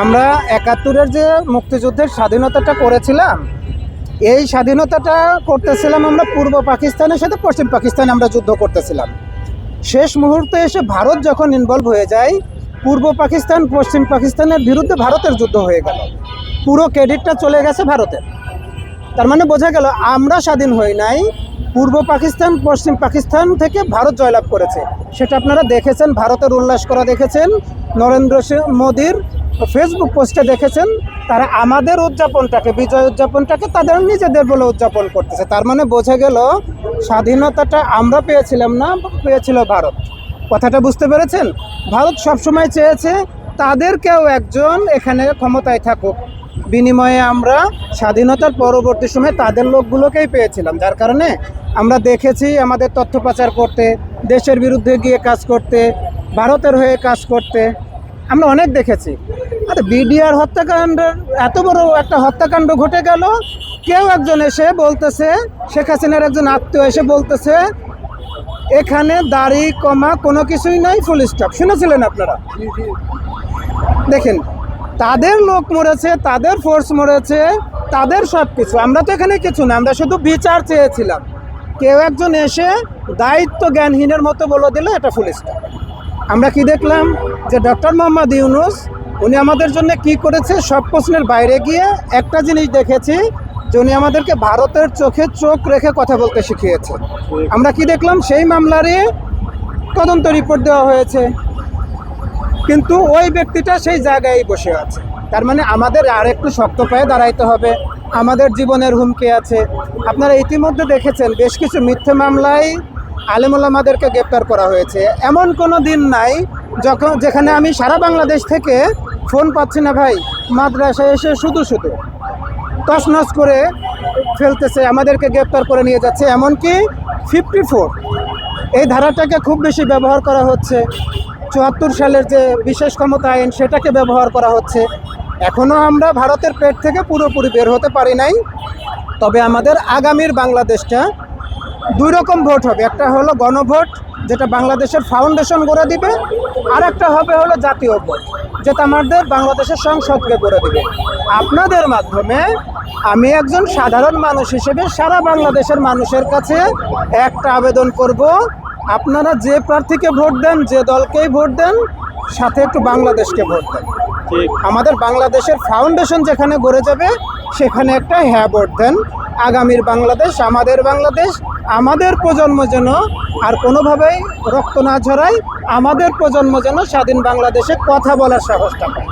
আমরা ৭১-এর যে মুক্তিযুদ্ধের স্বাধীনতাটা করেছিলাম, এই স্বাধীনতাটা করতেছিলাম আমরা পূর্ব পাকিস্তানের সাথে পশ্চিম পাকিস্তানে আমরা যুদ্ধ করতেছিলাম। শেষ মুহূর্তে এসে ভারত যখন ইনভলভ হয়ে যায়, পূর্ব পাকিস্তান পশ্চিম পাকিস্তানের বিরুদ্ধে ভারতের যুদ্ধ হয়ে গেল, পুরো ক্রেডিটটা চলে গেছে ভারতের। তার মানে বোঝা গেল আমরা স্বাধীন হই নাই, পূর্ব পাকিস্তান পশ্চিম পাকিস্তান থেকে ভারত জয়লাভ করেছে। সেটা আপনারা দেখেছেন, ভারতের উল্লাস করা দেখেছেন, নরেন্দ্র মোদীর ফেসবুক পোস্টে দেখেছেন। তারা আমাদের উদযাপনটাকে, বিজয় উদযাপনটাকে তাদের নিজেদের বলে উদযাপন করতেছে। তার মানে বোঝা গেল স্বাধীনতাটা আমরা পেয়েছিলাম না, পেয়েছিল ভারত। কথাটা বুঝতে পেরেছেন? ভারত সবসময় চেয়েছে তাদেরকেও একজন এখানে ক্ষমতায় থাকুক, বিনিময়ে আমরা স্বাধীনতার পরবর্তী সময়ে তাদের লোকগুলোকেই পেয়েছিলাম। যার কারণে আমরা দেখেছি আমাদের তথ্য পাচার করতে, দেশের বিরুদ্ধে গিয়ে কাজ করতে, ভারতের হয়ে কাজ করতে আমরা অনেক দেখেছি। আর বিডিআর হত্যাকাণ্ড, এত বড় একটা হত্যাকাণ্ড ঘটে গেল, কেউ একজন এসে বলতেছে, শেখ হাসিনার একজন আত্মীয় এসে বলতেছে এখানে দাড়ি কমা কোনো কিছুই নাই, ফুল স্টপ। শুনেছিলেন আপনারা? দেখেন, তাদের লোক মরেছে, তাদের ফোর্স মরেছে, তাদের সব কিছু। আমরা তো এখানে কিছু না, আমরা শুধু বিচার চেয়েছিলাম। কেউ একজন এসে দায়িত্ব জ্ঞানহীনের মতো বলে দিল এটা ফুল স্টপ। আমরা কি দেখলাম যে ডক্টর মোহাম্মদ ইউনূস উনি আমাদের জন্য কি করেছে, সব প্রশ্নের বাইরে গিয়ে একটা জিনিস দেখেছি যে উনি আমাদেরকে ভারতের চোখে চোখ রেখে কথা বলতে শিখিয়েছে। আমরা কি দেখলাম, সেই মামলারই তদন্ত রিপোর্ট দেওয়া হয়েছে, কিন্তু ওই ব্যক্তিটা সেই জায়গায় বসে আছে। তার মানে আমাদের আর একটু শক্ত পায়ে দাঁড়াইতে হবে, আমাদের জীবনের হুমকি আছে। আপনারা ইতিমধ্যে দেখেছেন বেশ কিছু মিথ্যে মামলায় আলেম ওলামাদেরকে গ্রেপ্তার করা হয়েছে। এমন কোনো দিন নাই যেখানে আমি সারা বাংলাদেশ থেকে ফোন পাচ্ছি না, ভাই মাদ্রাসায় এসে শুধু তছনছ করে ফেলতেছে, আমাদেরকে গ্রেপ্তার করে নিয়ে যাচ্ছে। এমনকি 54 এই ধারাটাকে খুব বেশি ব্যবহার করা হচ্ছে। ৭৪ সালের যে বিশেষ ক্ষমতা আইন, সেটাকে ব্যবহার করা হচ্ছে। এখনও আমরা ভারতের পেট থেকে পুরোপুরি বের হতে পারি নাই। তবে আমাদের আগামীর বাংলাদেশটা দুই রকম ভোট হবে। একটা হলো গণভোট, যেটা বাংলাদেশের ফাউন্ডেশন গড়ে দিবে, আর একটা হবে হলো জাতীয় ভোট, যেটা আমাদের বাংলাদেশের সংসদকে গড়ে দিবে। আপনাদের মাধ্যমে আমি একজন সাধারণ মানুষ হিসেবে সারা বাংলাদেশের মানুষের কাছে একটা আবেদন করব, আপনারা যে প্রার্থীকে ভোট দেন, যে দলকেই ভোট দেন, সাথে একটু বাংলাদেশকে ভোট দেন। আমাদের বাংলাদেশের ফাউন্ডেশন যেখানে গড়ে যাবে সেখানে একটা হ্যাঁ ভোট দেন। আগামীর বাংলাদেশ, আমাদের বাংলাদেশ, আমাদের প্রজন্ম যেন আর কোনোভাবেই রক্ত না ঝরায়, আমাদের প্রজন্ম যেন স্বাধীন বাংলাদেশে কথা বলার সাহসটা পায়।